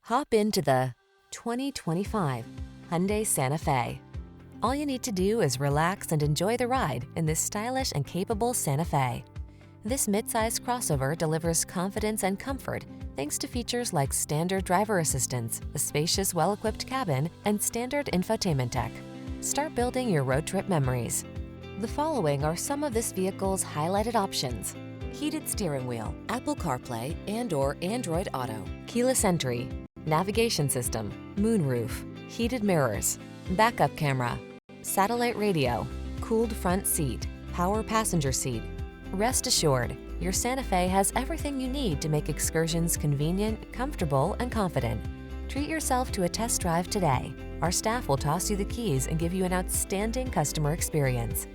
Hop into the 2025 Hyundai Santa Fe. All you need to do is relax and enjoy the ride in this stylish and capable Santa Fe. This midsize crossover delivers confidence and comfort thanks to features like standard driver assistance, a spacious, well-equipped cabin, and standard infotainment tech. Start building your road trip memories. The following are some of this vehicle's highlighted options: heated steering wheel, Apple CarPlay and/or Android Auto, keyless entry, navigation system, moonroof, heated mirrors, backup camera, satellite radio, cooled front seat, power passenger seat. Rest assured, your Santa Fe has everything you need to make excursions convenient, comfortable, and confident. Treat yourself to a test drive today. Our staff will toss you the keys and give you an outstanding customer experience.